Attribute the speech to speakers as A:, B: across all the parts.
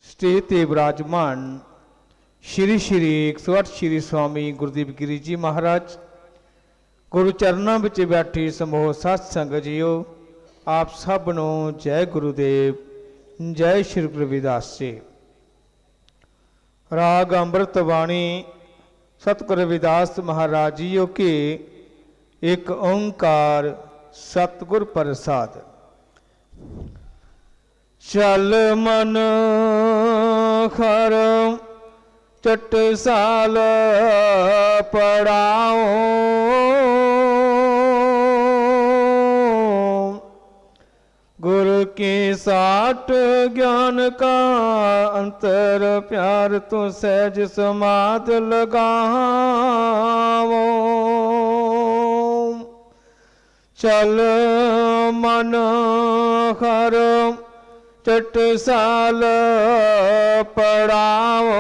A: Stage ते विराजमान श्री श्री 108 श्री स्वामी गुरुदेव गिरी जी महाराज गुरु चरणों में बैठी समूह सत्संग जियो आप सब नो जय गुरुदेव जय श्री गुरु रविदास जी। राग अमृत वाणी सतगुरु रविदास महाराज जियो के एक ओंकार सतगुर प्रसाद। चल मन खर चटसाल पढ़ाओ गुरु के साठ ज्ञान का अंतर प्यार तो सहज समाध लगाओ। चल मन खर चटसाल पढ़ाओ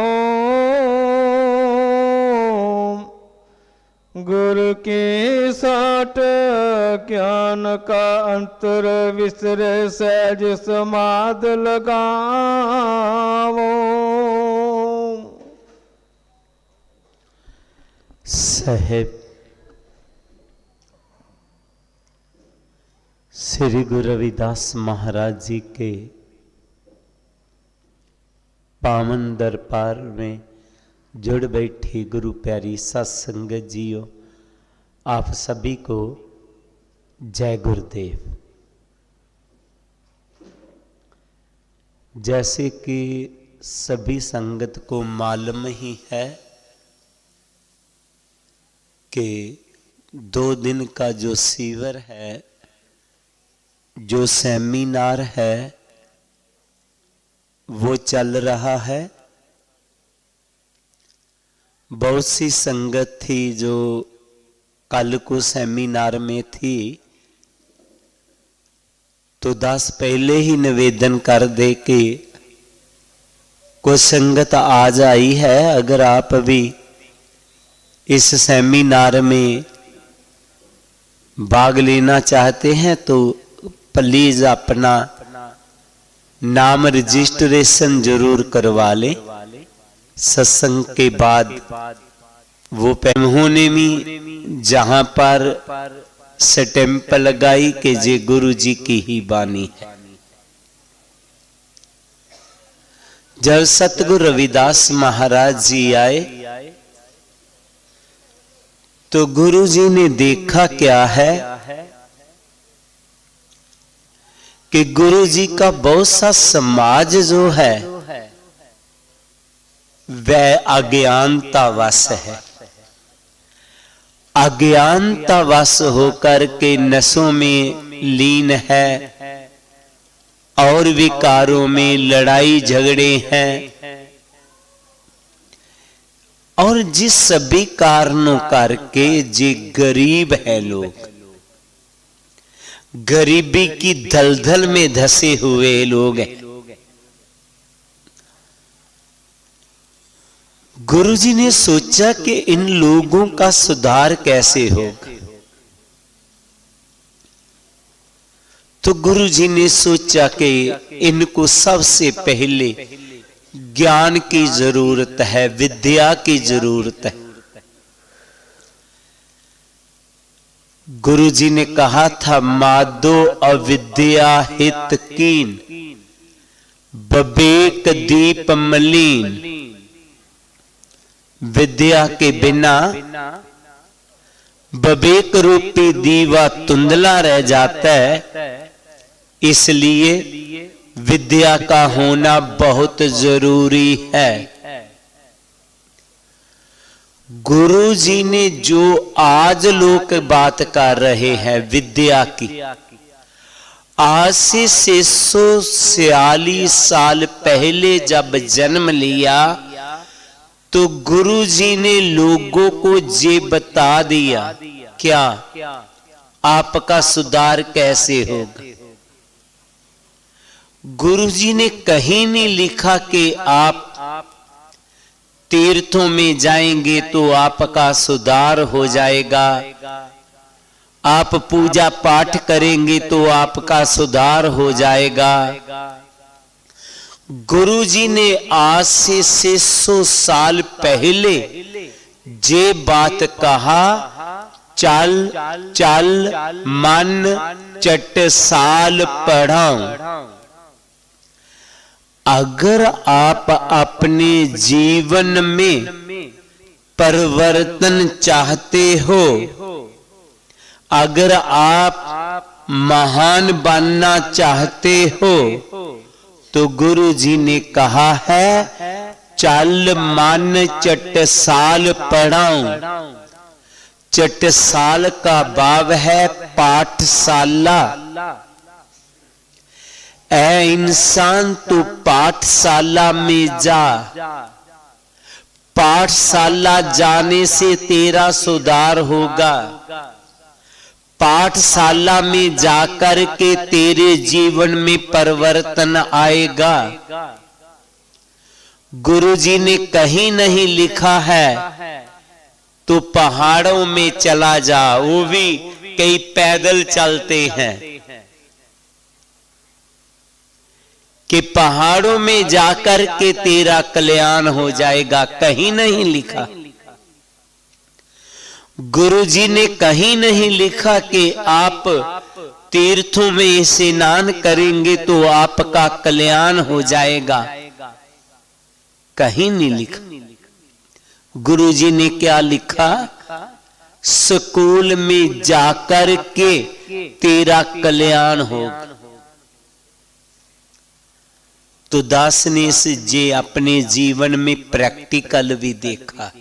A: गुरु के साठ ज्ञान का अंतर विसर सहज समाध लगाओ।
B: साहेब श्री गुरु रविदास महाराज जी के पावन दरबार में जुड़ बैठी गुरु प्यारी सत्संगत जियो, आप सभी को जय गुरुदेव। जैसे कि सभी संगत को मालूम ही है कि 2 दिन का जो शिविर है, जो सेमिनार है वो चल रहा है। बहुत सी संगत थी जो कल को सेमिनार में थी, तो दास पहले ही निवेदन कर दे कि कोई संगत आज आई है, अगर आप भी इस सेमिनार में भाग लेना चाहते हैं तो प्लीज अपना नाम रजिस्ट्रेशन जरूर करवा ले। सत्संग के बाद वो उन्होंने भी जहां पर स्टैंप लगाई कि जे गुरु जी की ही बानी है। जब सतगुरु रविदास महाराज जी आए तो गुरु जी ने देखा क्या है कि गुरु जी का बहुत सा समाज जो है वह अज्ञानतावश है। अज्ञानतावश होकर के नशों में लीन है और विकारों में लड़ाई झगड़े हैं, और जिस सभी कारणों करके जे गरीब है, लोग गरीबी की दलदल में धसे हुए लोग हैं। गुरुजी ने सोचा कि इन लोगों का सुधार कैसे होगा, तो गुरुजी ने सोचा कि इनको सबसे पहले ज्ञान की जरूरत है, विद्या की जरूरत है। गुरु जी ने कहा था, मादो अविद्या हित कीन बबेक दीप मलीन। विद्या के बिना बबेक रूपी दीवा धुंधला रह जाता है, इसलिए विद्या का होना बहुत जरूरी है। गुरु जी ने जो आज लोग बात कर रहे हैं विद्या की, आज से 646 साल पहले जब जन्म लिया तो गुरु जी ने लोगों को ये बता दिया, क्या आपका सुधार कैसे होगा। गुरु जी ने कहीं नहीं लिखा कि आप तीर्थों में जाएंगे तो आपका सुधार हो जाएगा, आप पूजा पाठ करेंगे तो आपका सुधार हो जाएगा। गुरु जी ने आज से 600 साल पहले जे बात कहा, चल चल मन चटसाल पढ़ाऊं। अगर आप अपने जीवन में परिवर्तन चाहते हो, अगर आप महान बनना चाहते हो, तो गुरु जी ने कहा है चल मन चटसाल पढ़ाऊं। चटसाल का भाव है पाठशाला। ऐ इंसान तू पाठशाला में जा। पाठशाला जाने से तेरा सुधार होगा। पाठशाला में जाकर के तेरे जीवन में परिवर्तन आएगा। गुरु जी ने कहीं नहीं लिखा है तो पहाड़ों में चला जा, वो भी कई पैदल चलते हैं, कि पहाड़ों में जाकर के तेरा कल्याण हो जाएगा, कहीं नहीं लिखा। गुरु जी ने कहीं नहीं लिखा कि आप तीर्थों में स्नान करेंगे तो आपका कल्याण हो जाएगा, कहीं नहीं लिखा। गुरु जी ने क्या लिखा? स्कूल में जाकर के तेरा कल्याण होगा। तो दास ने से जे अपने जीवन में प्रैक्टिकल भी देखा।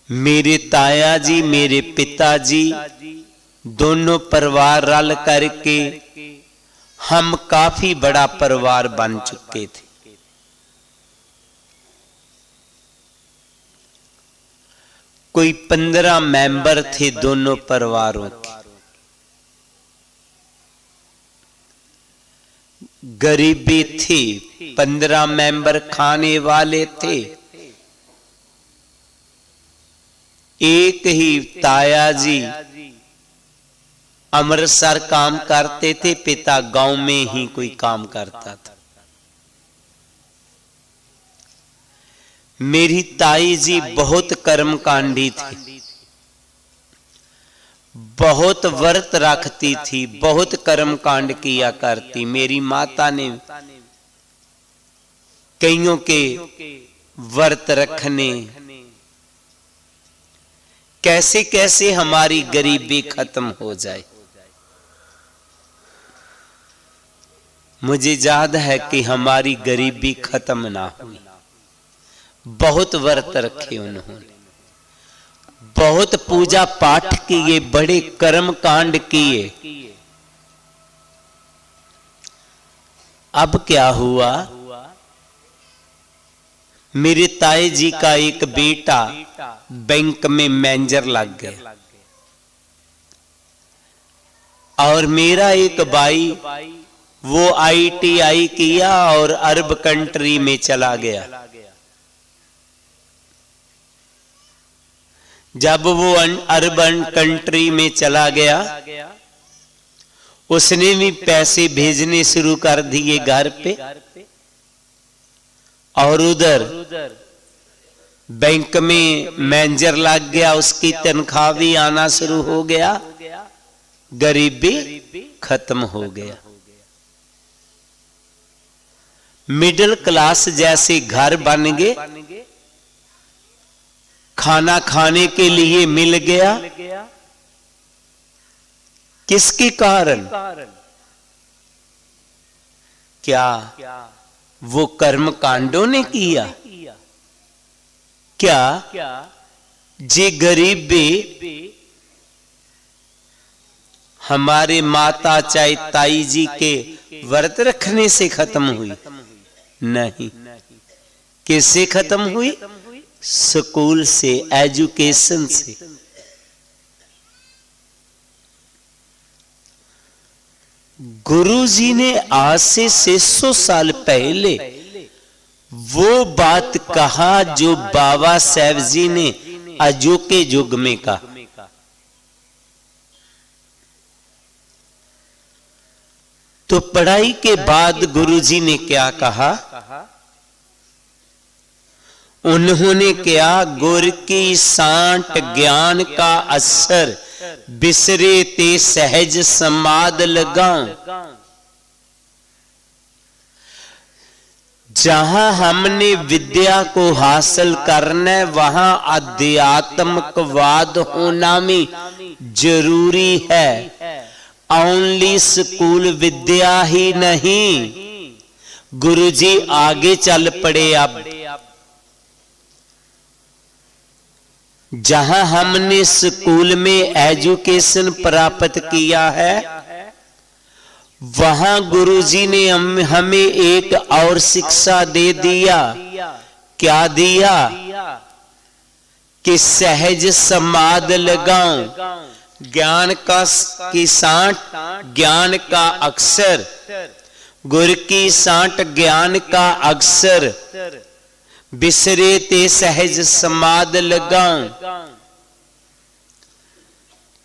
B: मेरे ताया जी, मेरे पिताजी दोनों परिवार रल करके हम काफी बड़ा परिवार बन चुके थे। कोई 15 मेंबर थे दोनों परिवारों के। गरीबी थी, 15 मेंबर खाने वाले थे। एक ही ताया जी अमृतसर काम करते थे, पिता गांव में ही कोई काम करता था। मेरी ताई जी बहुत कर्मकांडी थी, बहुत व्रत रखती थी, बहुत कर्मकांड किया करती। मेरी माता ने कईयों के व्रत रखने, कैसे कैसे हमारी गरीबी खत्म हो जाए। मुझे याद है कि हमारी गरीबी खत्म ना हुई। बहुत व्रत रखे उन्होंने, बहुत पूजा पाठ किए, बड़े कर्म कांड किए। अब क्या हुआ? मेरे ताई जी का एक बेटा बैंक में मैनेजर लग गया और मेरा एक भाई वो ITI किया और अरब कंट्री में चला गया। जब वो अरब कंट्री में चला गया, उसने भी पैसे भेजने शुरू कर दिए घर पे, और उधर बैंक में मैनेजर लग गया, उसकी तनख्वाह भी आना शुरू हो गया, गरीबी खत्म हो गया। मिडिल क्लास जैसे घर बन गए, खाना खाने के लिए मिल गया। किसके कारण? क्या वो कर्म कांडों ने किया? क्या जे गरीबी हमारे माता चाहे ताई जी के व्रत रखने से खत्म हुई? नहीं। किससे खत्म हुई? स्कूल से, एजुकेशन से। गुरु जी ने आज से 600 साल पहले वो बात कहा जो बाबा साहब जी ने अजोके युग में कहा। तो पढ़ाई के बाद गुरुजी ने क्या कहा? उन्होंने क्या, गुर की सांट ज्ञान का असर, बिसरे ते सहज समाद लगाऊं। जहां हमने विद्या को हासिल करना है वहां आध्यात्मिकवाद होना भी जरूरी है। ओनली स्कूल विद्या ही नहीं। गुरुजी आगे चल पड़े। अब जहां हमने स्कूल में एजुकेशन प्राप्त किया है वहां गुरुजी ने हमें एक और शिक्षा दे दिया। क्या दिया? कि सहज समाद लगाऊं। ज्ञान का की सांट, ज्ञान का अक्षर, गुर की सांट ज्ञान का अक्षर, बिसरे ते सहज समाद लगाऊं।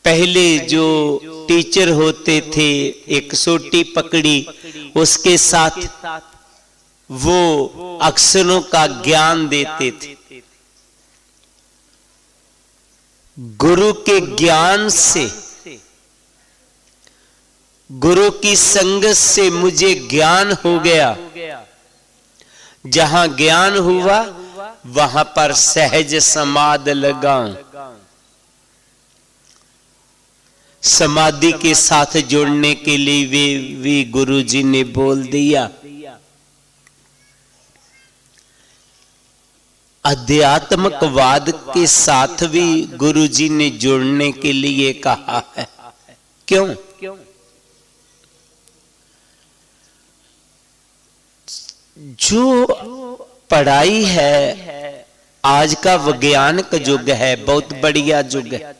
B: पहले जो टीचर होते थे, एक सोटी पकड़ी, उसके साथ वो अक्षरों का ज्ञान देते थे। गुरु के ज्ञान से, गुरु की संगत से मुझे ज्ञान हो गया। जहां ज्ञान हुआ वहां पर सहज समाध लगाऊं। समाधि के साथ जुड़ने के लिए भी गुरुजी ने बोल दिया। अध्यात्मकवाद के साथ भी गुरुजी ने जुड़ने के लिए कहा है। क्यों? जो पढ़ाई है, आज का वैज्ञानिक युग है, बहुत बढ़िया युग है।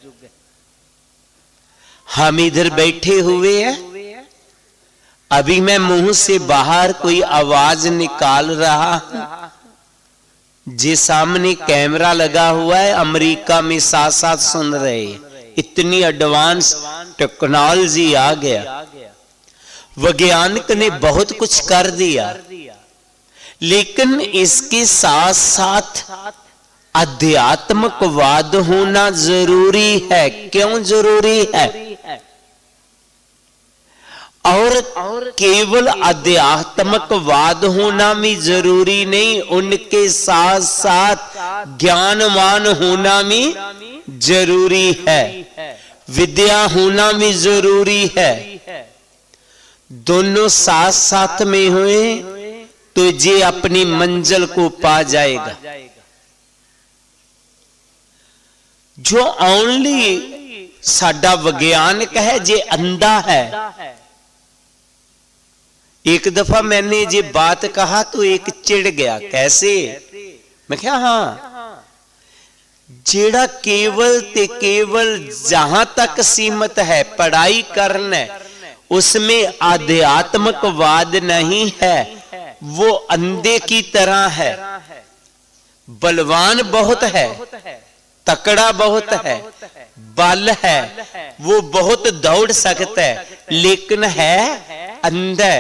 B: हम इधर बैठे हुए हैं, अभी मैं मुंह से बाहर कोई आवाज निकाल रहा हूं, जे सामने कैमरा लगा हुआ है, अमेरिका में साथ साथ सुन रहे हैं। इतनी एडवांस टेक्नोलॉजी आ गया। वैज्ञानिक ने बहुत कुछ कर दिया, लेकिन इसके साथ साथ अध्यात्मकवाद होना जरूरी है। क्यों जरूरी है? और केवल अध्यात्मकवाद होना भी जरूरी नहीं, उनके साथ साथ ज्ञानवान होना भी जरूरी है, विद्या होना भी जरूरी है। दोनों साथ साथ में हुए तो ये अपनी मंजिल को पा जाएगा। जो ओनली साडा वैज्ञानिक है, जे अंधा है। एक दफा मैंने ये बात कहा तो एक चिढ़ गया। कैसे? मैं क्या, हाँ, जेड़ा केवल ते केवल जहां तक सीमित है पढ़ाई करना, उसमें आध्यात्मिकवाद नहीं है, वो अंधे की तरह है। बलवान बहुत है, तकड़ा बहुत है, बल है, वो बहुत दौड़ सकता है, लेकिन है अंधा,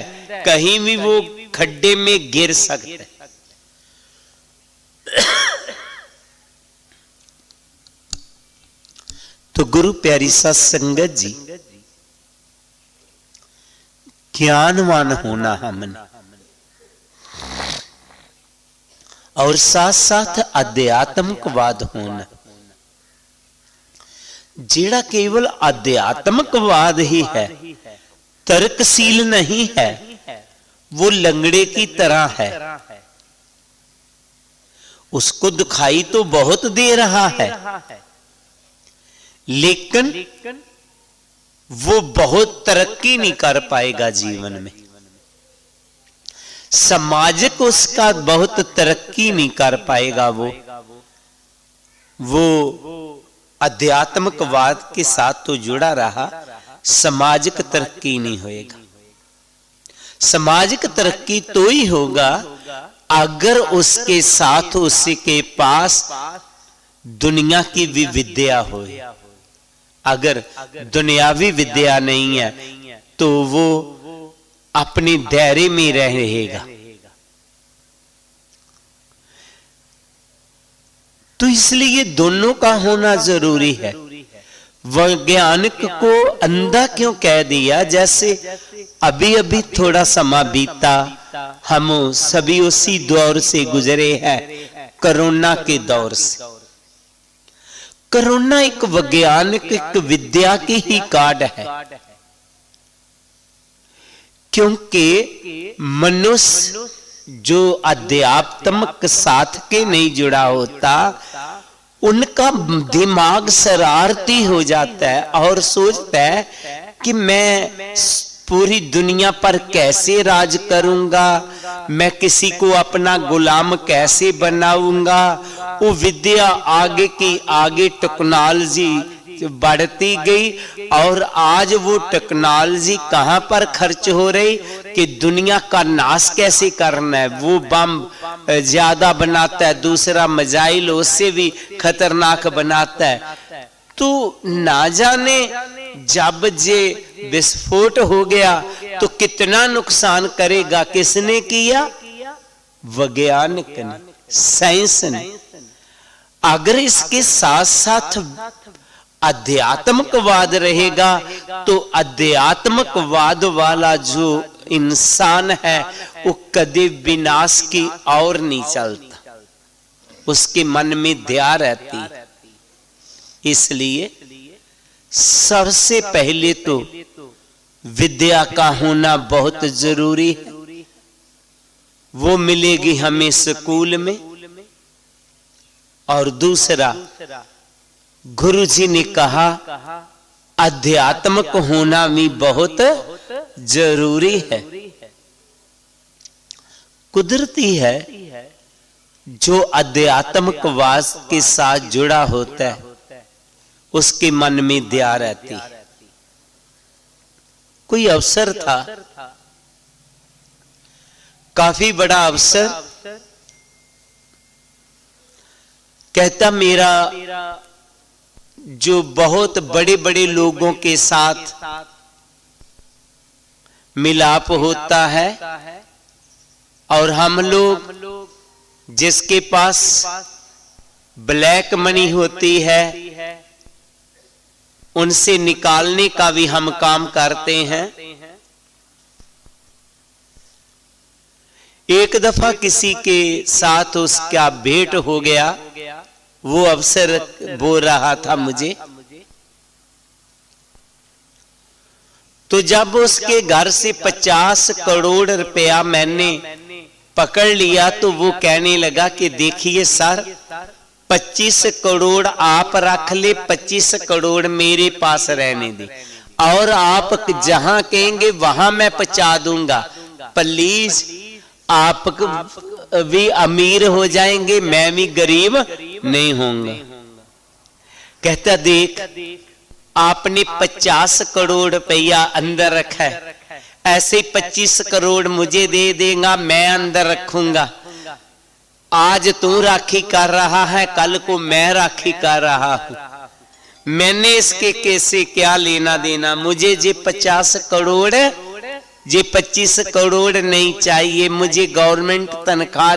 B: कहीं भी वो खड्डे में गिर सकता है। तो गुरु प्यारी सा संगत जी, ज्ञानवान होना हमने, और साथ साथ अध्यात्मकवाद होना। जेड़ा केवल अध्यात्मकवाद ही है, तर्कशील नहीं है, वो लंगड़े की तरह है। उसको दुखाई तो बहुत दे रहा है, लेकिन वो बहुत तरक्की नहीं कर पाएगा जीवन में। सामाजिक उसका बहुत तरक्की नहीं कर पाएगा। वो अध्यात्मकवाद के साथ तो जुड़ा रहा, सामाजिक तरक्की नहीं होएगा। सामाजिक तरक्की तो ही होगा अगर उसके साथ उसके पास दुनिया की भी विद्या हो। अगर दुनियावी विद्या नहीं है तो वो अपने दायरे में रहेगा। तो इसलिए दोनों का होना जरूरी है। वैज्ञानिक को अंधा क्यों कह दिया? जैसे अभी अभी थोड़ा समय बीता, हम सभी उसी दौर से गुजरे हैं, कोरोना के दौर से। कोरोना एक वैज्ञानिक, एक विद्या की ही कार्ड है, क्योंकि मनुष्य जो अध्यात्मक साथ के नहीं जुड़ा होता, उनका दिमाग शरारती हो जाता है और सोचता है कि मैं पूरी दुनिया पर कैसे राज करूंगा, मैं किसी को अपना गुलाम कैसे बनाऊंगा। वो विद्या आगे की आगे टेक्नोलॉजी बढ़ती गई और आज वो टेक्नोलॉजी कहां पर खर्च हो रही कि दुनिया का नाश कैसे करना है। वो बम ज्यादा बनाता है, दूसरा मिसाइल उससे भी खतरनाक बनाता है। तो ना जाने जब जे विस्फोट हो गया तो कितना नुकसान करेगा। किसने किया? वैज्ञानिक ने, साइंस ने। अगर इसके साथ साथ अध्यात्मकवाद रहेगा तो अध्यात्मकवाद वाला जो इंसान है वो कभी विनाश की ओर नहीं चलता, उसके मन में दया रहती है। इसलिए सबसे पहले तो विद्या का होना बहुत जरूरी है। वो मिलेगी हमें स्कूल में। और दूसरा, गुरु जी ने कहा अध्यात्मक होना भी बहुत जरूरी है। कुदरती है जो अध्यात्मकवाद के साथ जुड़ा होता है उसके मन में दया रहती है। कोई अवसर था, काफी बड़ा अवसर, कहता मेरा जो बहुत बड़े बड़े लोगों के साथ मिलाप होता है और हम लोग जिसके पास ब्लैक मनी होती है उनसे निकालने का भी हम काम करते हैं। एक दफा किसी के साथ उसका भेंट हो गया, वो अवसर बोल रहा था मुझे। तो जब उसके घर से 50 करोड़ रुपया मैंने पकड़ लिया तो वो कहने लगा कि देखिए सर, 25 करोड़ आप रख ले, 25 करोड़ मेरे पास रहने दे, और आप जहां कहेंगे वहां मैं पहुंचा दूंगा। प्लीज आप भी अमीर हो जाएंगे, मैं भी गरीब नहीं होऊंगा। कहता देख, आपने 50 करोड़ रुपया अंदर रखा है, ऐसे 25 करोड़ मुझे दे देगा, मैं अंदर रखूंगा। आज तू राखी कर रहा है, कल को मैं राखी कर रहा हूं। मैंने इसके कैसे क्या लेना देना? मुझे जे 50 करोड़, जे 25 करोड़ नहीं चाहिए। मुझे गवर्नमेंट तनख्वाह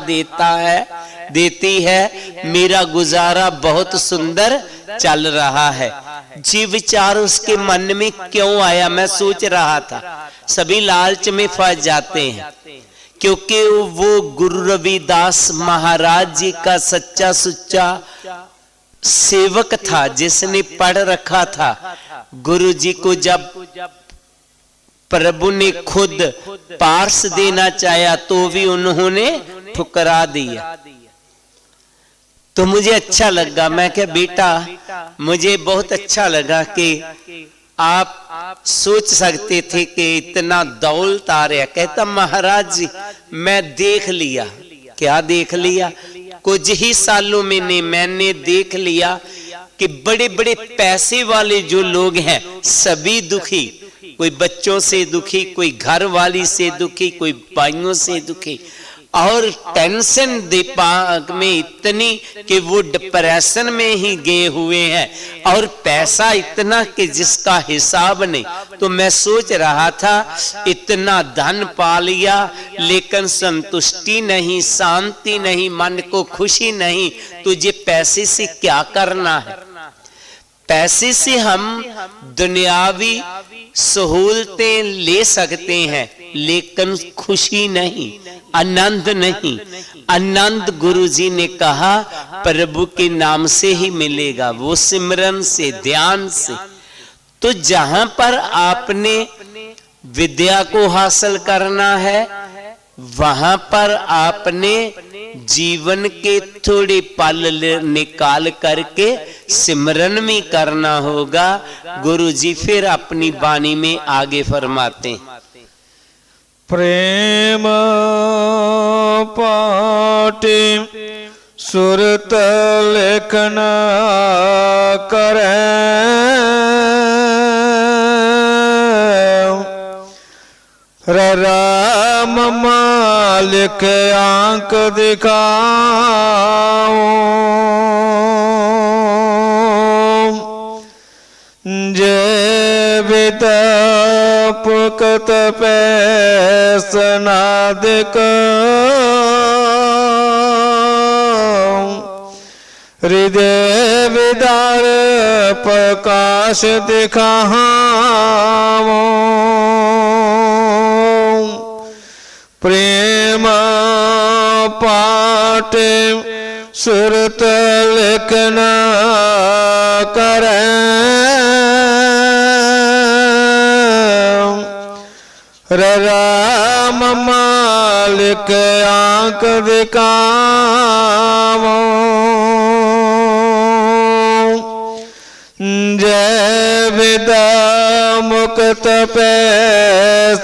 B: देती है, मेरा गुजारा बहुत सुंदर चल रहा है। जी विचार उसके मन में क्यों आया? मैं सोच रहा था सभी लालच में फंस जाते हैं, क्योंकि वो गुरु रविदास महाराज जी का सच्चा सुच्चा सेवक था, जिसने पढ़ रखा था। गुरु जी को जब प्रभु ने खुद पार्स देना चाहा तो भी उन्होंने ठुकरा दिया। तो मुझे अच्छा लगा, मैं क्या बेटा, मुझे बहुत अच्छा लगा कि आप सोच सकते थे कि इतना दौलत आ रहा। कहता महाराज जी मैं देख लिया। क्या देख लिया? कुछ ही सालों में मैंने देख लिया कि बड़े बड़े पैसे वाले जो लोग हैं सभी दुखी। कोई बच्चों से दुखी, कोई घर वाली से दुखी, कोई भाइयों से दुखी, और टेंशन दिमाग में इतनी कि वो डिप्रेशन में ही गए हुए हैं, और पैसा इतना कि जिसका हिसाब नहीं। तो मैं सोच रहा था इतना धन पा लिया लेकिन संतुष्टि नहीं, शांति नहीं, मन को खुशी नहीं, तुझे पैसे से क्या करना है? पैसे से हम दुनियावी सहूलतें ले सकते हैं लेकिन खुशी नहीं, आनंद नहीं। आनंद गुरुजी ने कहा प्रभु के नाम से ही मिलेगा, वो सिमरन से, ध्यान से। तो जहां पर आपने विद्या को हासिल करना है वहां पर आपने जीवन के थोड़े पल निकाल करके सिमरन में करना होगा। गुरुजी फिर अपनी वाणी में आगे फरमाते हैं,
A: प्रेम पाटे सुरत लेखन करे, राम मालिक आंख दिखाओ, जय विदपुकत पैसनादिक, हृदय विदार प्रकाश दिखाओ, प्रेम पाटे सुरत लेखन करे, राम मालिक आंख दिखाओ, जय विदा मुक्त पैसनादिक,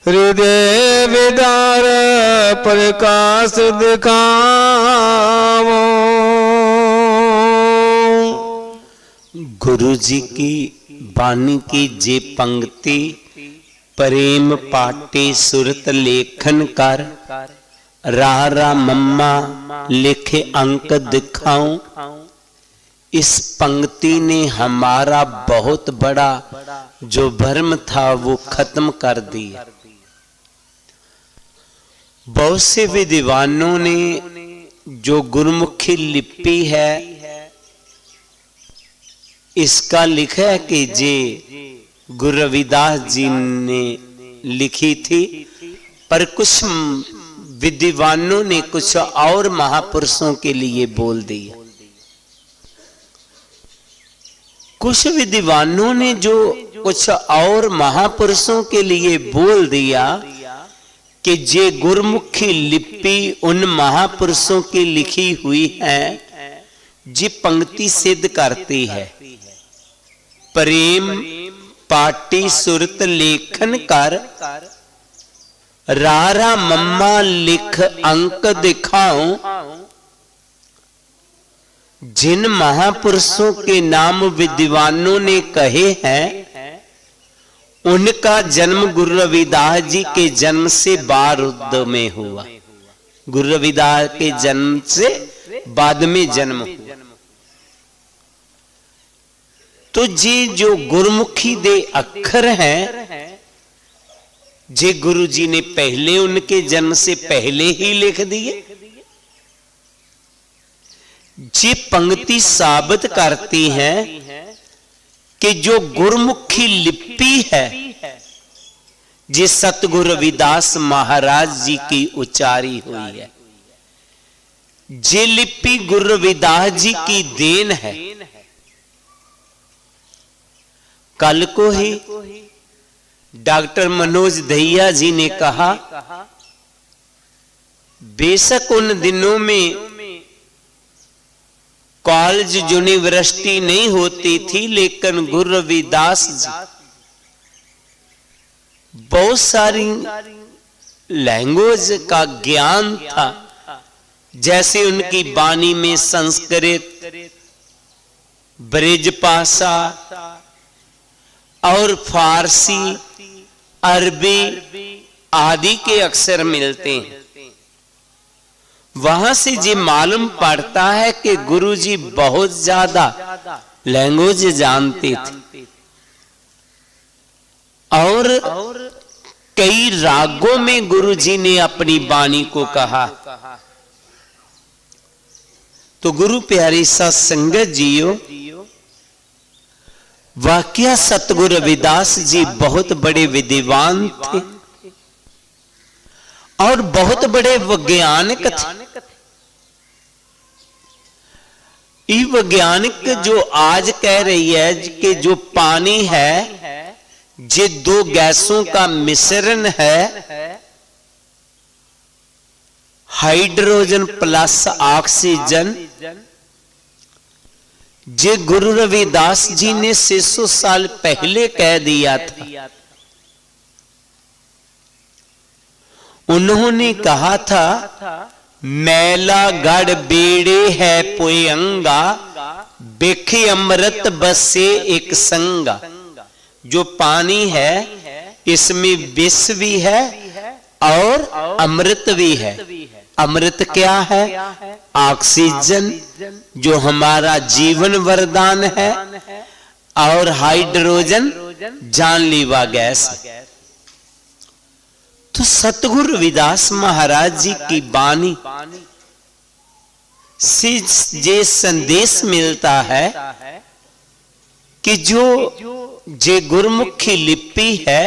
A: हृदय विदार प्रकाश दिखाओ।
B: गुरुजी की वाणी की जे पंक्ति, प्रेम पाटे सुरत लेखन कर, रा मम्मा लिखे अंक दिखाऊं, इस पंक्ति ने हमारा बहुत बड़ा जो भ्रम था वो खत्म कर दिया। बहुत से विद्वानों ने जो गुरुमुखी लिपि है इसका लिखा है कि जे गुरु रविदास जी ने लिखी थी, पर कुछ विद्वानों ने कुछ और महापुरुषों के लिए बोल दिया। कुछ विद्वानों ने जो कुछ और महापुरुषों के लिए बोल दिया कि जे गुरुमुखी लिपि उन महापुरुषों की लिखी हुई है, जी पंक्ति सिद्ध करती है, प्रेम पाटी सुरत लेखन कर, रा मम्मा लिख अंक दिखाऊं, जिन महापुरुषों के नाम विद्वानों ने कहे हैं उनका जन्म गुरु रविदास जी के जन्म से बारुद में हुआ। गुरु रविदास के जन्म से बाद में जन्म हुआ। तो जी जो गुरुमुखी दे अक्षर हैं, जे गुरु जी ने पहले उनके जन्म से पहले ही लिख दिए। जी पंक्ति साबित करती हैं कि जो गुरुमुखी लिपि है जे सतगुरु रविदास महाराज जी की उच्चारी हुई है, जे लिपि गुरु रविदास जी की देन है। कल को ही डॉक्टर मनोज दहिया जी ने कहा, बेशक उन दिनों में कॉलेज यूनिवर्सिटी नहीं होती थी, लेकिन गुरु रविदास जी बहुत सारी लैंग्वेज का ज्ञान था। जैसे उनकी वाणी में संस्कृत, ब्रज भाषा और फारसी, अरबी आदि के अक्षर मिलते हैं। वहां से जी मालूम पड़ता है कि गुरुजी बहुत ज्यादा लैंग्वेज जानते थे और कई रागों में गुरुजी ने अपनी वाणी को कहा। तो गुरु प्यारी सा संगत जियो, वाकया सतगुरु रविदास जी बहुत बड़े विद्वान थे और बहुत बड़े वैज्ञानिक थे। ये वैज्ञानिक जो आज कह रही है कि जो पानी है ये दो गैसों का मिश्रण है, हाइड्रोजन प्लस ऑक्सीजन, जे गुरु रविदास जी ने 600 साल पहले कह दिया था। उन्होंने कहा था, मैला गढ़ बेड़े है पोयंगा, बेखे अमृत बसे एक संगा। जो पानी है इसमें विष भी है और अमृत भी है। अमृत क्या है? ऑक्सीजन, जो हमारा जीवन वरदान है, और हाइड्रोजन जानलेवा गैस। तो सतगुरु रविदास महाराज जी की वाणी से ये संदेश मिलता है कि जो जे गुरमुखी लिपि है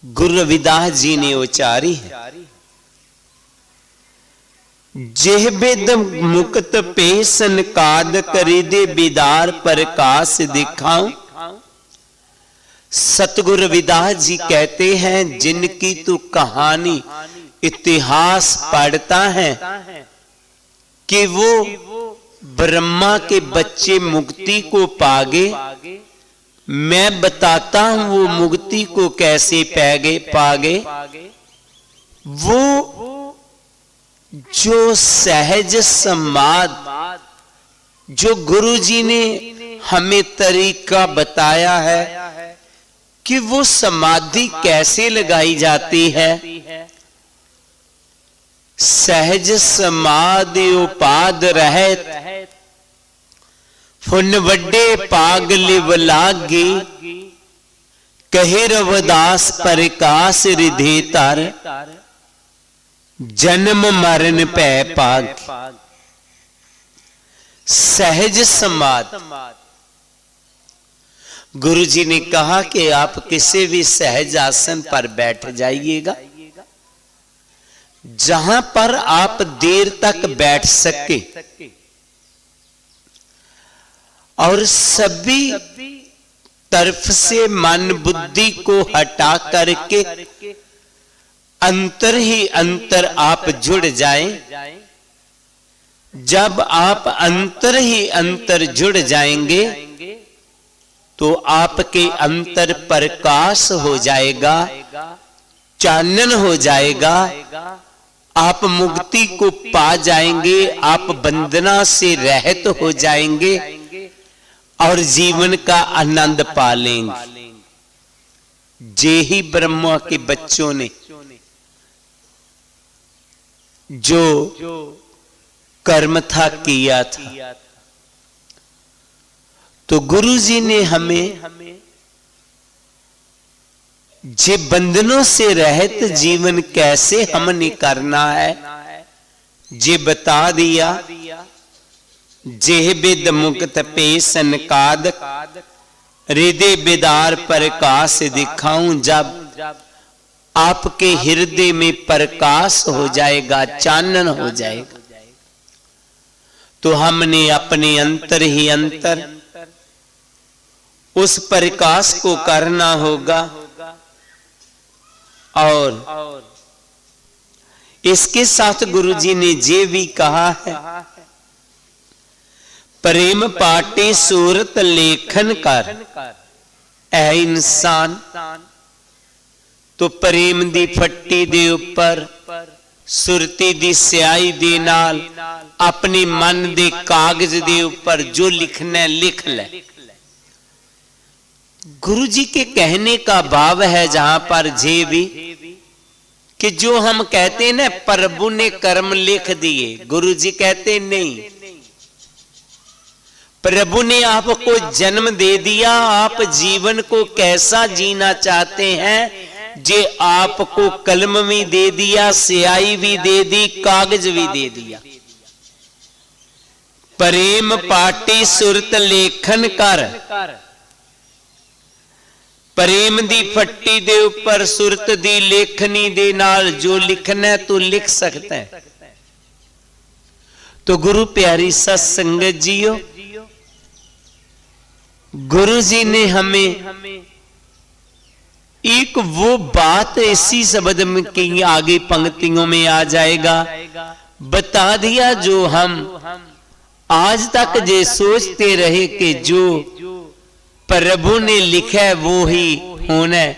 B: गुरु रविदास जी ने उचारी है। जेह बेद मुक्त पेशन काद करी दे बिदार प्रकाश दिखाऊं। सतगुरु रविदास जी कहते हैं, जिनकी तू कहानी इतिहास पढ़ता है कि वो ब्रह्मा के बच्चे मुक्ति को पागे, मैं बताता हूं वो मुक्ति को कैसे पागे। वो जो सहज समाध, जो गुरु जी ने हमें तरीका बताया है कि वो समाधि कैसे लगाई जाती है। सहज समाधि उपाद रहत, फुन वड्डे पाग लिव लागी, कहे रविदास प्रकाश रिधे तार, जन्म मरण पै पाग। सहज समाधि, गुरु जी ने कहा कि आप किसी भी सहज आसन पर बैठ जाइएगा, जहां पर आप देर तक बैठ सके और सभी तरफ से मन बुद्धि को हटा करके अंतर ही अंतर आप जुड़ जाएं। जब आप अंतर ही अंतर जुड़ जाएंगे तो आपके अंतर प्रकाश हो जाएगा, चानन हो जाएगा, आप मुक्ति को पा जाएंगे, आप बंधना से रहित हो जाएंगे और जीवन का आनंद पा लेंगे। जे ही ब्रह्मा के बच्चों ने जो कर्म था किया था, तो गुरु जी ने हमें जे बंधनों से रहित जीवन कैसे हमने करना है जे बता दिया। जेह बिद मुक्त पेशन काद, हृदय बिदार प्रकाश दिखाऊं। जब आपके हृदय में प्रकाश हो जाएगा, चानन हो जाएगा, तो हमने अपने अंतर ही अंतर उस प्रकाश को करना होगा। और इसके साथ गुरु जी ने ये भी कहा है, प्रेम पाटे सूरत लेखन कर ऐ इंसान। तो प्रेम दी फट्टी दे ऊपर सुरती दी स्याही दे नाल अपने मन दे कागज दे ऊपर जो लिखना लिख ले। गुरु जी के कहने का भाव है जहां पर जे भी कि जो हम कहते हैं ना प्रभु ने कर्म लिख दिए, गुरु जी कहते नहीं, प्रभु ने आपको जन्म दे दिया, आप जीवन को कैसा जीना चाहते हैं जे आपको कलम भी दे दिया, स्याही भी दे दी, कागज भी दे दिया। प्रेम पाटी सुरत लेखन कर, प्रेम दी फट्टी दे ऊपर सुरत दी लेखनी दे नाल जो लिखना है तू लिख सकता है। तो गुरु प्यारी सत्संगत जियो, गुरु जी ने हमें एक वो बात इसी शब्द में की आगे पंक्तियों में आ जाएगा बता दिया, जो हम आज तक जे सोचते रहे कि जो प्रभु ने लिखा है वो ही होना है।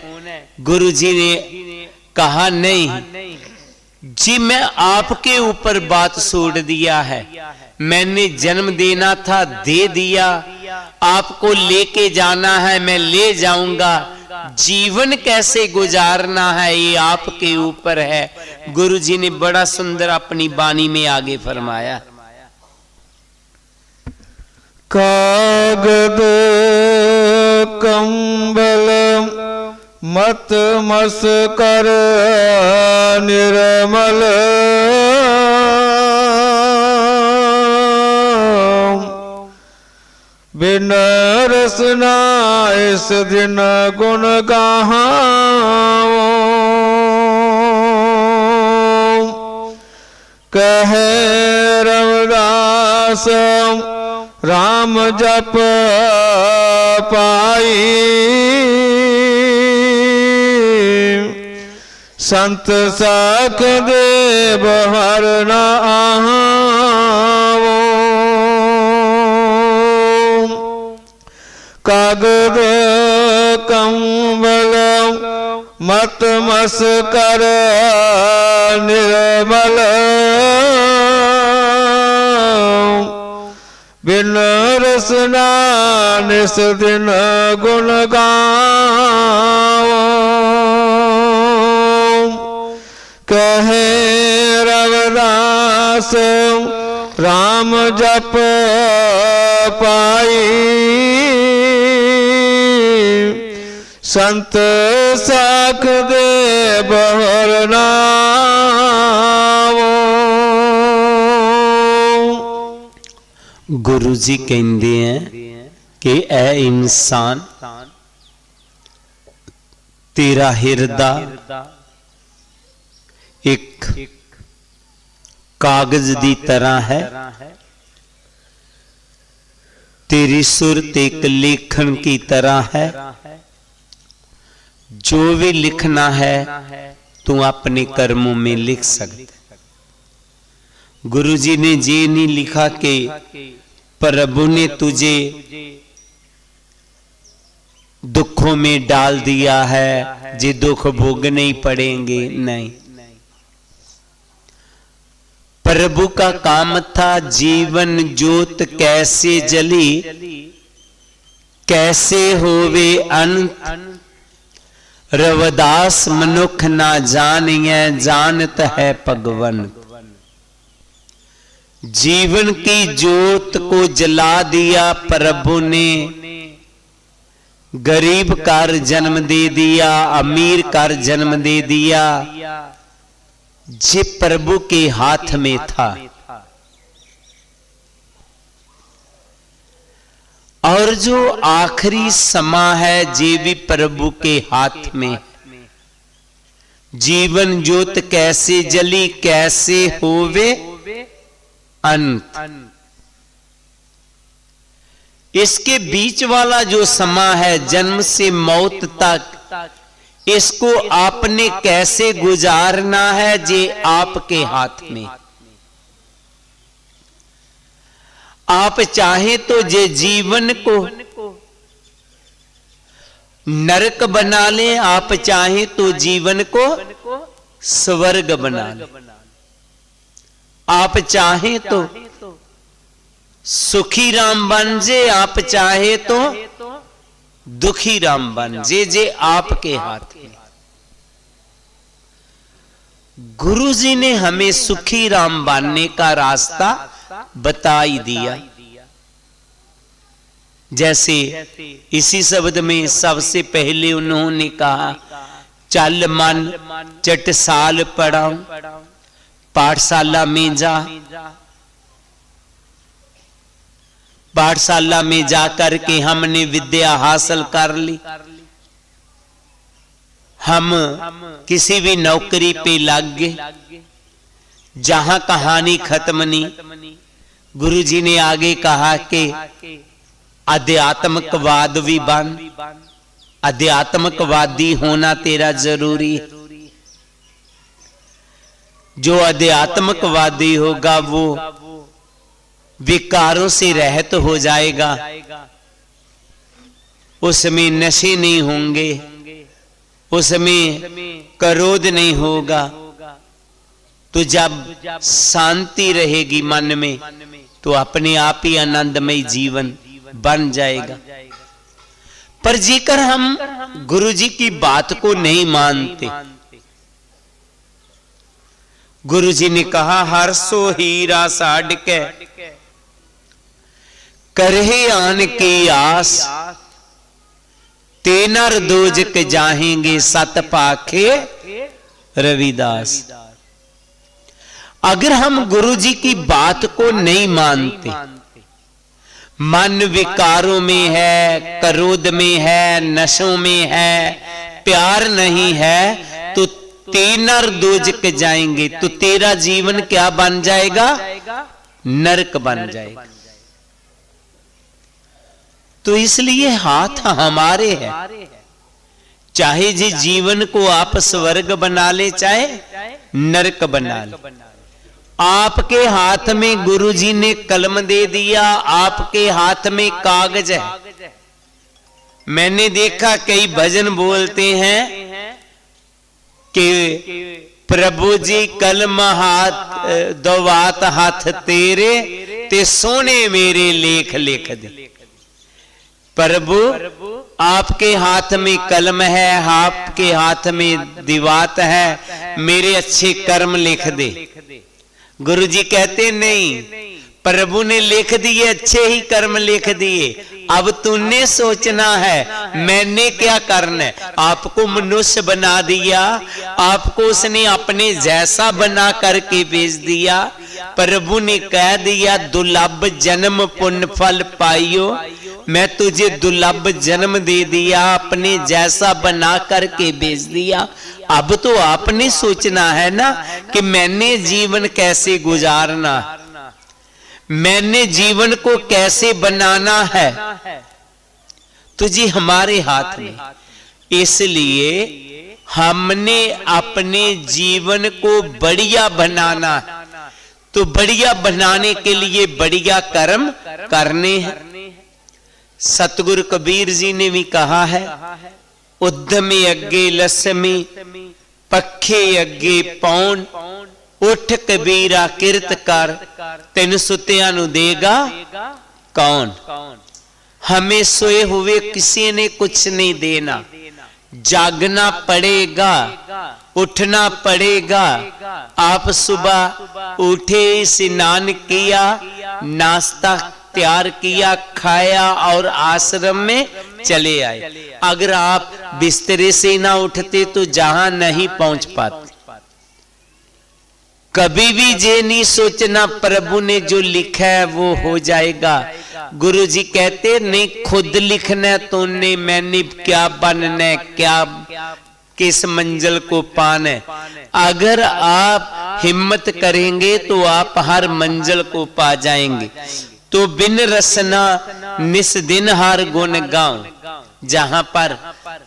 B: गुरु जी ने कहा नहीं जी, मैं आपके ऊपर बात छोड़ दिया है, मैंने जन्म देना था दे दिया, आपको लेके जाना है मैं ले जाऊंगा, जीवन कैसे गुजारना है ये आपके ऊपर है। गुरु जी ने बड़ा सुंदर अपनी वाणी में आगे फरमाया,
A: कागद कंबल मत मस कर निर्मल, बिन रसना इस दिन गुण गाहाओ, कहे रविदास राम जप पाई, संत साख देव हर न आहावो, कागद कंबल मत मस कर निर्मल, बिन रसना निस दिन गुण गाओ, कहे रविदास राम जप पाई, संत साख दे बहर नाओ।
B: गुरु जी कहते हैं कि ऐ इंसान तेरा हिरदा एक कागज दी तरह है, तेरी सुरत एक लेखन की तरह है, जो भी लिखना है तू अपने कर्मों में लिख सकता। गुरु जी ने ये नहीं लिखा कि प्रभु ने तुझे दुखों में डाल दिया है, जे दुख भोगने ही पड़ेंगे, नहीं। प्रभु का काम था जीवन ज्योत कैसे जली, कैसे होवे अंत, रविदास मनुख ना जानिए जानत है भगवंत। जीवन की ज्योत को जला दिया प्रभु ने, गरीब कर जन्म दे दिया, अमीर कर जन्म दे दिया, जे प्रभु के हाथ में था। और जो आखिरी समा है जे भी प्रभु के हाथ में। जीवन ज्योत कैसे जली कैसे होवे अंत, इसके बीच वाला जो समा है जन्म से मौत तक, इसको आपने कैसे गुजारना है जे आपके हाथ में। आप चाहे तो जे जीवन को नरक बना ले, आप चाहे तो जीवन को स्वर्ग बना ले। आप चाहे तो सुखी राम बन जे, आप चाहे तो दुखी राम बन जे आपके हाथ में। गुरु जी ने हमें सुखी राम बनने का रास्ता बता ही दिया। जैसे इसी शब्द में सबसे पहले उन्होंने कहा, चल मन चटसाल पढ़ाऊं, पाठशाला में जा। पाठशाला में जाकर के हमने विद्या हासिल कर ली, हम किसी भी नौकरी पे लग गए। जहां कहानी खत्म नहीं, गुरु जी ने आगे कहा कि आध्यात्मिकवाद भी बन, आध्यात्मिकवादी होना तेरा जरूरी है। जो आध्यात्मिकवादी होगा वो विकारों से रहित हो जाएगा, उसमें नशे नहीं होंगे, उसमें क्रोध नहीं होगा। तो जब शांति रहेगी मन में तो अपने आप ही आनंदमय जीवन बन जाएगा। पर जेकर हम गुरु जी की बात को नहीं मानते, गुरु जी ने कहा, हर सो हीरा साड़ के करहे आन की आस, तेनर दोजक जाहेंगे सत पाखे रविदास। अगर हम गुरु जी की बात को नहीं मानते, मन विकारों में है, क्रोध में है, नशों में है, प्यार नहीं है, तो तेनर दोजक जाएंगे। तो तेरा जीवन क्या बन जाएगा? नरक बन जाएगा। तो इसलिए हाथ हमारे हैं। चाहे जी जीवन को आप स्वर्ग बना ले, चाहे नरक बना ले, आपके हाथ में गुरु जी ने कलम दे दिया, आपके हाथ में कागज है। मैंने देखा कई भजन बोलते हैं कि प्रभु जी कलम हाथ दवात हाथ तेरे, ते सोने मेरे लेख लिख दे। प्रभु आपके हाथ में कलम है, आपके हाथ में दिवात है, मेरे अच्छे कर्म लिख दे। गुरु जी कहते नहीं, प्रभु ने लिख दिए, अच्छे ही कर्म लिख दिए, अब तूने सोचना है मैंने क्या करना है। आपको मनुष्य बना दिया, आपको उसने अपने जैसा बना करके भेज दिया। प्रभु ने कह दिया, दुर्लभ जन्म पुण्य फल पाइयो, मैं तुझे दुर्लभ जन्म दे दिया, अपने जैसा बना करके भेज दिया। अब तो आपने सोचना है ना कि मैंने जीवन कैसे गुजारना, मैंने जीवन को कैसे बनाना है। तो जी हमारे हाथ में, इसलिए हमने अपने जीवन को बढ़िया बनाना, तो बढ़िया बनाने के लिए बढ़िया कर्म करने हैं। सतगुरु कबीर जी ने भी कहा है, उद्यमे अगे लसमी पखे अगे पौन, उठ कबीरा किरत कर, तेन सुतिया नु देगा कौन। हमें सोए हुए किसी ने कुछ नहीं देना, जागना पड़ेगा, उठना पड़ेगा। आप सुबह उठे, स्नान किया, नाश्ता तैयार किया, खाया और आश्रम में चले आए। अगर आप बिस्तरे से ना उठते तो जहां नहीं पहुंच पाते। कभी भी ये नहीं सोचना प्रभु ने जो लिखा है वो हो जाएगा। गुरु जी कहते नहीं, खुद लिखना तूने, मैंने क्या बनना है, क्या किस मंजिल को पाना है। अगर आप हिम्मत करेंगे तो आप हर मंजिल को पा जाएंगे। तो बिन रसना निस दिन हर गुण गाऊं, जहां पर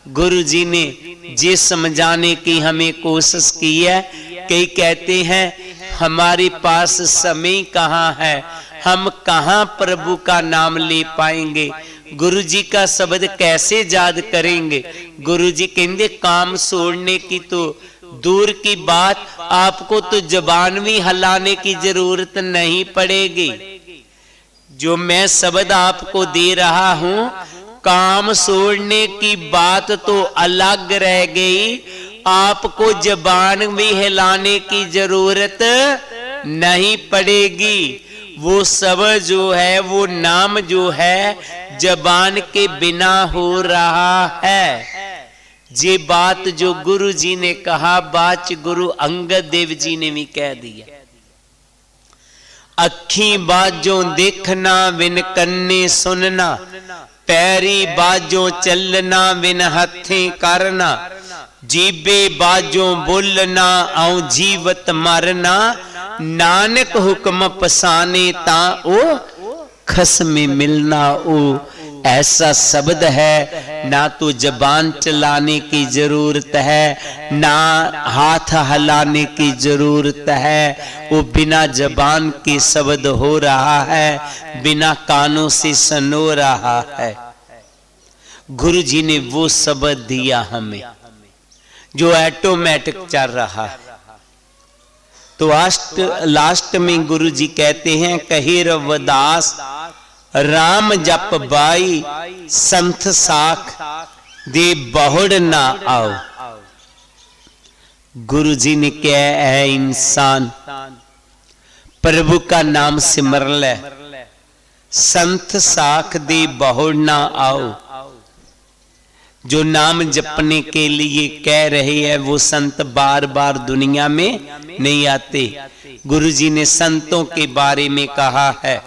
B: गुरु जी ने ये समझाने की हमें कोशिश की है। कई कहते हैं हमारे पास समय कहाँ है, हम कहाँ प्रभु का नाम ले पाएंगे, गुरु जी का शब्द कैसे याद करेंगे। गुरु जी कहते काम छोड़ने की तो दूर की बात, आपको तो जुबान भी हिलाने की जरूरत नहीं पड़ेगी। जो मैं शब्द आपको दे रहा हूं काम छोड़ने की बात तो अलग रह गई, आपको जबान भी हिलाने की जरूरत नहीं पड़ेगी। वो सब जो है, वो नाम जो है जबान के बिना हो रहा है। ये बात जो गुरु जी ने कहा, बात गुरु अंगद देव जी ने भी कह दिया। अखी बाजों देखना बिन कन्ने सुनना, पैरी बाजों चलना बिन हथें करना, जीबे बाजों बोलना आऊं जीवत मरना, नानक हुक्म पसाने ता ओ खसमे मिलना। ओ ऐसा शब्द है, ना तो जबान चलाने की जरूरत है, ना हाथ हिलाने की जरूरत है। वो बिना जबान के शब्द हो रहा है, बिना कानों से सुनो रहा है। गुरु जी ने वो शब्द दिया हमें जो ऑटोमेटिक चल रहा है। तो लास्ट में गुरु जी कहते हैं, कहे रविदास राम जप बाई, संत साख दे बहुड़ ना आओ। गुरु जी ने क्या है, इंसान प्रभु का नाम सिमर ले, संत साख दे बहुड़ ना आओ। जो नाम जपने के लिए कह रहे हैं, वो संत बार बार दुनिया में नहीं आते। गुरु जी ने संतों के बारे में कहा है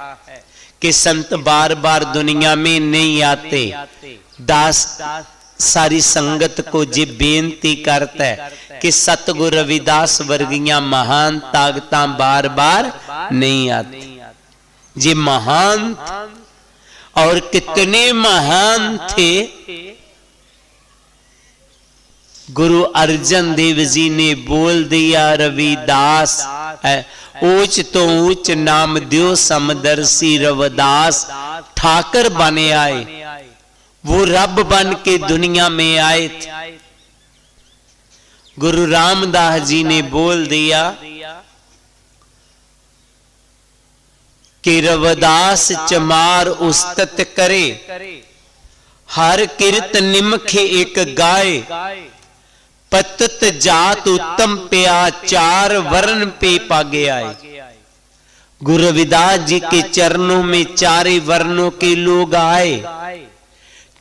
B: कि संत बार बार दुनिया में नहीं आते। दास सारी संगत को जी बेनती करता है कि सतगुरु रविदास वर्गियां महान ताकतां बार बार नहीं आती। जी महान, और कितने महान थे। गुरु अर्जन देव जी ने बोल दिया, रविदास है ऊंच तो ऊंच नाम दियो समदर्शी रविदास, ठाकर बने आए, वो रब बन के दुनिया में आए थे। गुरु रामदास जी ने बोल दिया कि रविदास चमार उस्तत करे, हर किरत निमखे एक गाय, पतत जात उत्तम प्या चार वर्ण पे पागे आए। गुरु रविदास जी के चरणों में चारे वर्णों के लोग आए।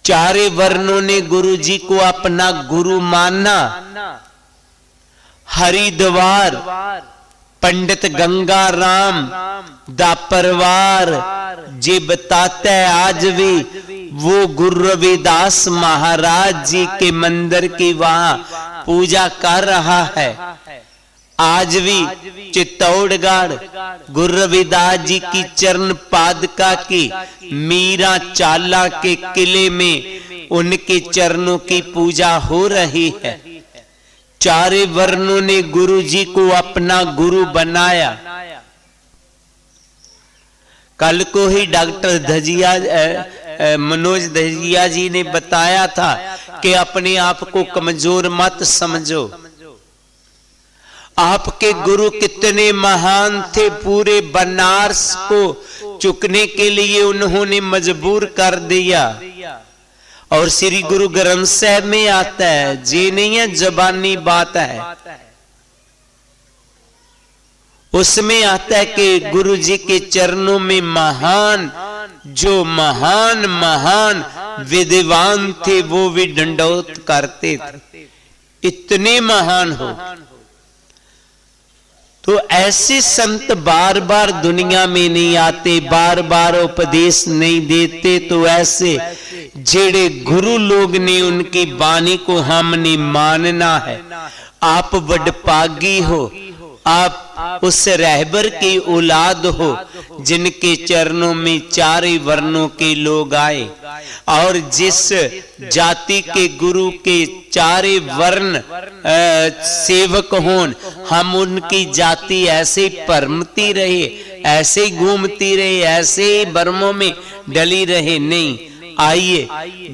B: चारे वर्णों ने गुरु जी को अपना गुरु माना। हरिद्वार पंडित गंगा राम दा परिवार जे बताता है आज भी, वो गुरु रविदास महाराज जी के मंदिर की वहां पूजा कर रहा है। आज भी चित्तौड़गढ़ गुरु रविदास जी की चरण पादुका की मीरा चाला के किले में उनके चरणों की पूजा हो रही है। चारे वर्णों ने गुरु जी को अपना गुरु बनाया। कल को ही डॉक्टर धजिया मनोज धजिया जी ने बताया था कि अपने आप को कमजोर मत समझो। आपके गुरु कितने महान थे, पूरे बनारस को चुकने के लिए उन्होंने मजबूर कर दिया। और श्री गुरु ग्रंथ साहब में आता है, ये नहीं है जबानी बात है, उसमें आता है कि गुरु जी के चरणों में महान जो महान महान विद्वान थे वो भी दंडोत करते थे, इतने महान हो। तो ऐसे संत बार बार दुनिया में नहीं आते, बार बार उपदेश नहीं देते। तो ऐसे जेड़े गुरु लोग ने उनकी वाणी को हमने मानना है। आप वडपागी हो, आप उस रहबर की औलाद हो जिनके चरणों में चारे वर्णों के लोग आए। और जिस जाति के गुरु के चारे वर्ण सेवक हों, हम उनकी जाति ऐसे भरमती रहे, ऐसे घूमती रहे, ऐसे ही भरमों में डली रहे, नहीं। आइए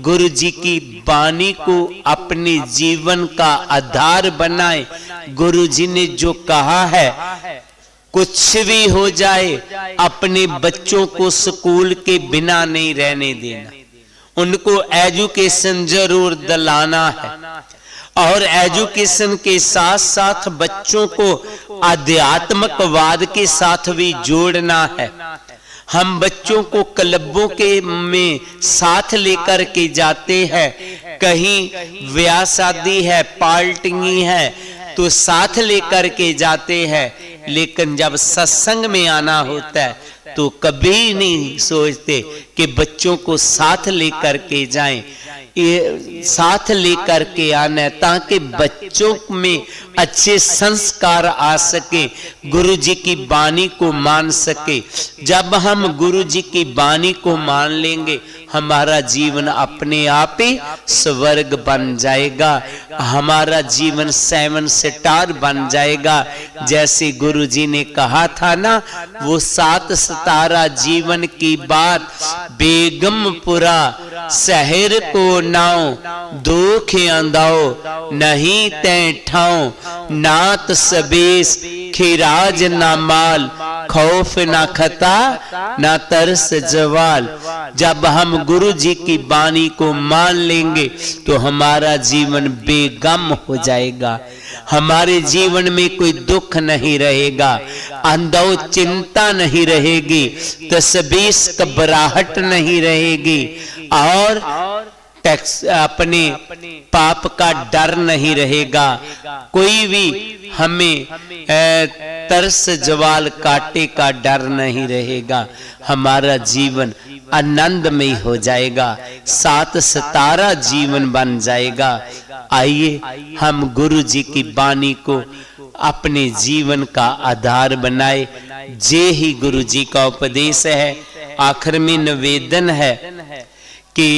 B: गुरु जी की वाणी को अपने जीवन का आधार बनाए। गुरु जी ने जो कहा है, कुछ भी हो जाए अपने बच्चों को स्कूल के बिना नहीं रहने देना, उनको एजुकेशन जरूर दिलाना है और एजुकेशन के साथ साथ बच्चों को आध्यात्मिकवाद के साथ भी जोड़ना है। हम बच्चों को क्लबों के में साथ लेकर के जाते हैं, कहीं ब्याह शादी है, पार्टी है तो साथ लेकर के जाते हैं, लेकिन जब सत्संग में आना होता है तो कभी नहीं सोचते कि बच्चों को साथ लेकर के जाएं। ये साथ लेकर के आना है ताकि बच्चों में अच्छे संस्कार आ सके, गुरु जी की वाणी को मान सके। जब हम गुरु जी की वाणी को मान लेंगे हमारा जीवन अपने आप ही स्वर्ग बन जाएगा, हमारा जीवन 7 स्टार बन जाएगा। जैसे गुरु जी ने कहा था ना, वो 7 सितारा जीवन की बात, बेगमपुरा शहर को नाओ, दुख आंदाओ नहीं तैं ठाओ, नात सबेस खिराज ना माल, खौफ ना खता ना तरस जवाल। जब हम गुरु जी की वाणी को मान लेंगे तो हमारा जीवन बेगम हो जाएगा, हमारे जीवन में कोई दुख नहीं रहेगा, अंधो चिंता नहीं रहेगी, तसबीस घबराहट नहीं रहेगी और टैक्स अपने पाप का डर नहीं रहेगा। कोई भी हमें तरस जवाल काटे का डर नहीं रहेगा, हमारा जीवन आनंदमय हो जाएगा, 7 सितारा जीवन बन जाएगा। आइए हम गुरु जी की वाणी को अपने जीवन का आधार बनाए। जे ही गुरु जी का उपदेश है। आखिर में निवेदन है कि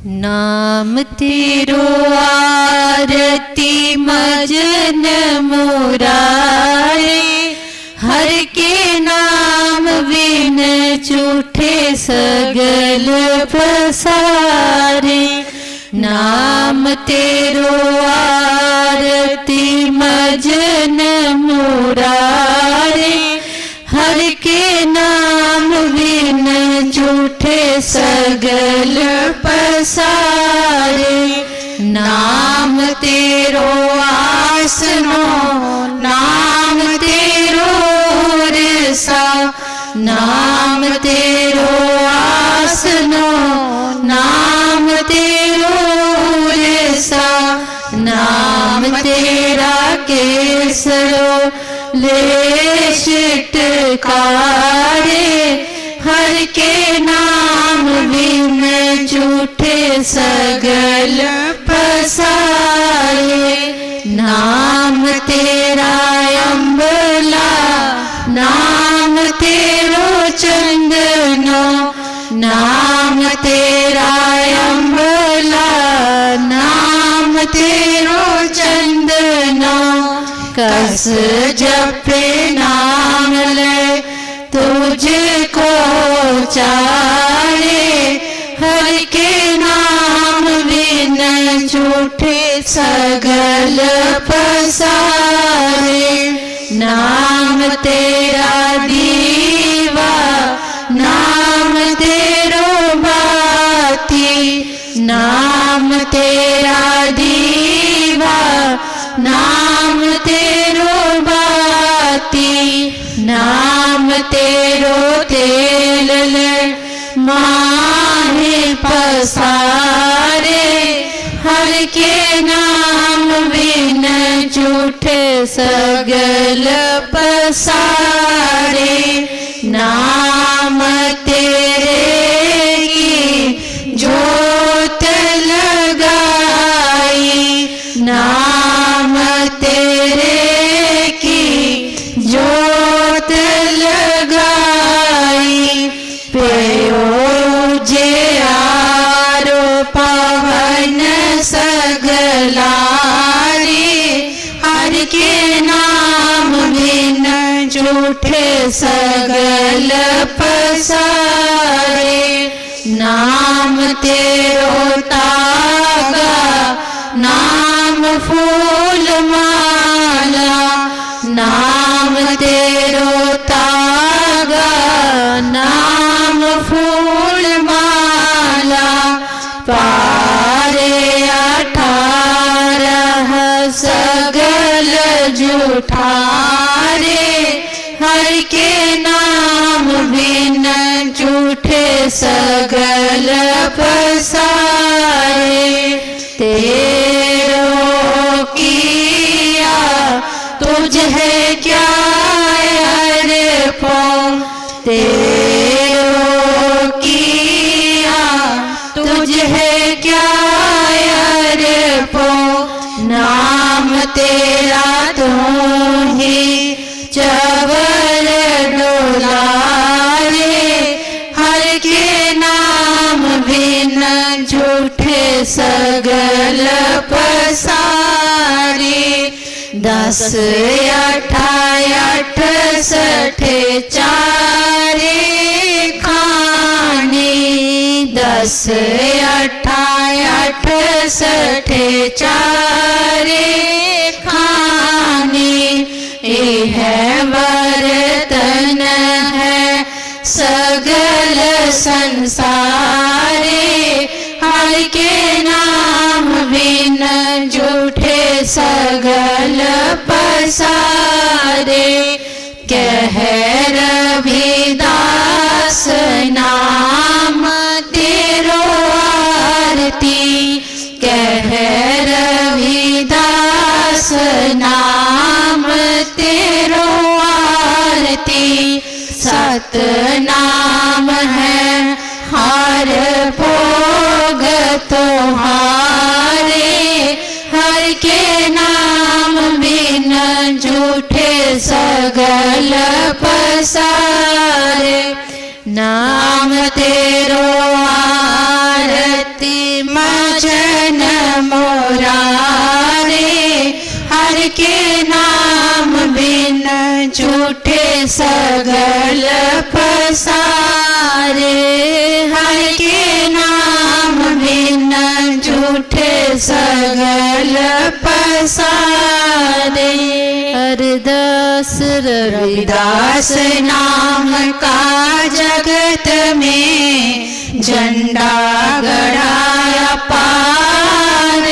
C: नाम तेरो आरती मजन मुरारे, हर के नाम बिन झूठे सगल पसारे। नाम तेरो आरती मजन मुरारे, हर के नाम बिन झूठे सगल पसारे। नाम तेरो आसनो, नाम तेरो रसा, नाम तेरो आसनो, नाम तेरो रसा। नाम तेरा केसरो लेश टिकारे, हर के नाम बिन झूठे सगल पसारे। नाम तेरा अम्बला, नाम तेरो चंदनो, नाम तेरा अम्बला, नाम तेरो चंदनो। कस जपे नाम ले तुझको चारे, हर के नाम बिन झूठे सगल पसारे। नाम तेरा दीवा, नाम तेरो बाती, नाम तेरा दीवा, नाम तेरो बाती। नाम तेरो तेल माहे पसारे, हर के नाम बिन झूठे सगल पसारे। नाम तेरे की जोत लगाई, नाम तेरे की जोत लगाई। पेयो जे आरो पवन सगलारी, हर के नाम बिन झूठे सगल पसारे। नाम तेरो तागा, नाम फूल माला, नाम तेरो तागा, जूठा रे, हर के नाम बिन झूठे सगल पसारे। तेरो किया तुझ है क्या अर्पण, तेरो किया तुझ है क्या अर्पण, नाम तेरा तू ही चवर डोलारे, हर के नाम बिन झूठे सगल पसारे। 10 अठ 68 चारे खाने, 10 अठ 68 चारे खाने, ये है बर्तन है सगल संसारे, हर के नाम बिन झूठे सगल पसारे। कह रविदास नाम तेरो आरती, कह रविदास नाम तेरो आरती, 7 नाम है हर भोग तुम्हारे, हर के नाम बिन झूठे सगल पसारे। नाम तेरो आरती मजन मोरारे, हर के नाम बिन झूठे सगल पसारे, हर के नाम बिन झूठे सगल पसारे। अरदास रविदास नाम का जगत में झंडा गड़ाया पार,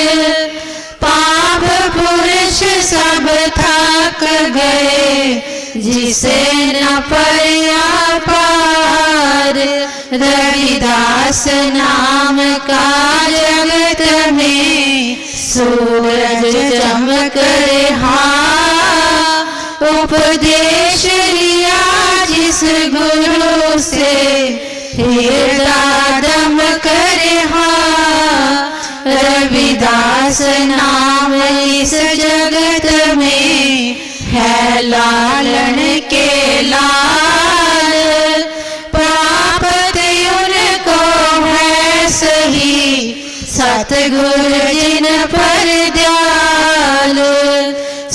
C: पाप पुरुष सब थक गए जिसे न पाया पार। रविदास नाम का जगत में सूरज चमक रहा, उपदेश लिया जिस गुरु से हृदय दमक रहा। रविदास नाम इस जगत में है लालन के लाल, प्राप्त उनको है सही सतगुरु जिन पर दयाल।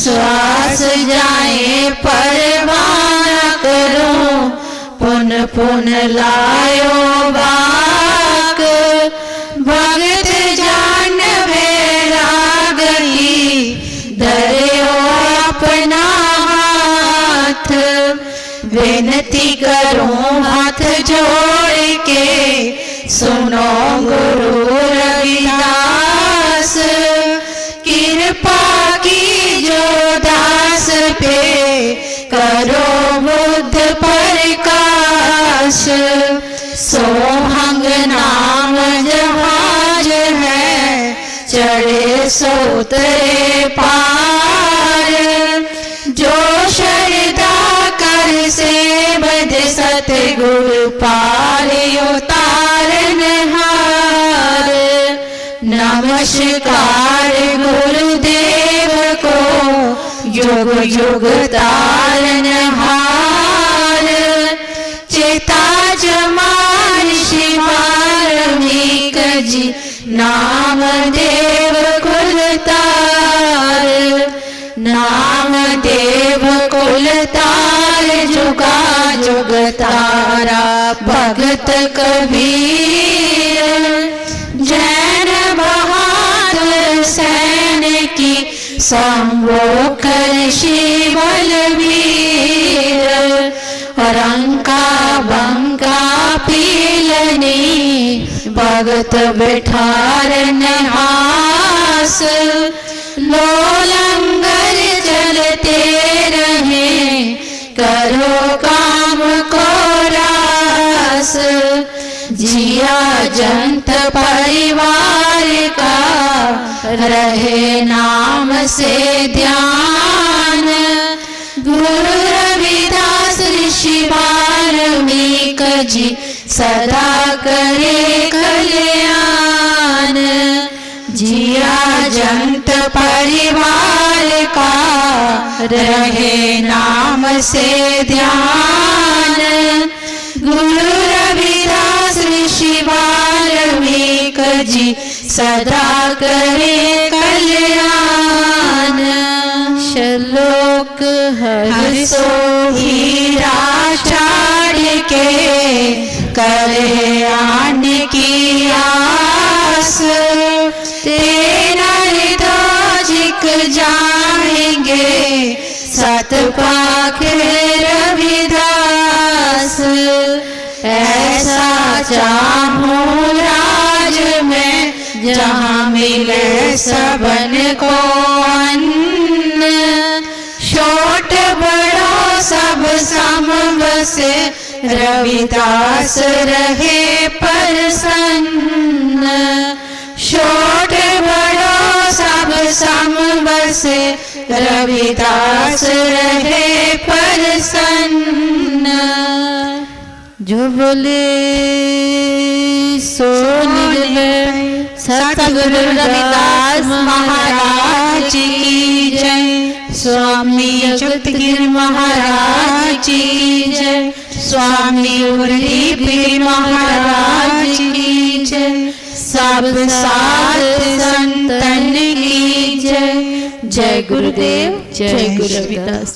C: श्वास जाए परवान करो पुन पुन लायो बाक, भगत जान वैरागी धर्यो अपना हाथ। विनती करूं हाथ जोड़ के सुनो गुरु रविदास, कृपा की जो दास पे करो बुद्ध प्रकाश। सोहंग नाम जहाज है चढ़े सो उतरे पार, जो श्रद्धा कर से बद सतगुरु पार उतारनहार। नमस्कार गुरुदेव को युग युग तारनहार। चेता जमाल शिवाल्मीक जी नाम देव कुलतार। नाम देव कुलतार जुगा जुग तारा भगत कबीर। जैन बहादुर सैन की संबोकर शिवलवीर। रंका बंका पीलनी भगत बिठार नहास। लो लंगर जल रहे, करो काम को रास। जिया जंत परिवार का रहे नाम से ध्यान। गुरु रविदास ऋषि वाल्मीकि जी सदा करे कल्याण। जिया जंत परिवार का रहे नाम से ध्यान। गुरु रविदास ऋषि वाल्मीकि जी सदा करे कल्याण। श्लोक हर्षो हीरा छाड़ के करे आन की आस। तेरा हृदय झिक जाएंगे सत पाखे रविदास। ऐसा चाहूं राज में जहाँ मिले सबन को अन्न। छोट बड़ो सब समवसे रविदास रहे प्रसन्न। छोट बड़ो सब समवसे रविदास रहे प्रसन्न। जो बोले सो निर्भय। सतगुरु रविदास महाराज की जय। स्वामी जगतगिरि महाराज की जय। स्वामी उर्दीपगिरि महाराज की जय। सब साध संतन की जय। जय गुरुदेव, जय गुरु रविदास।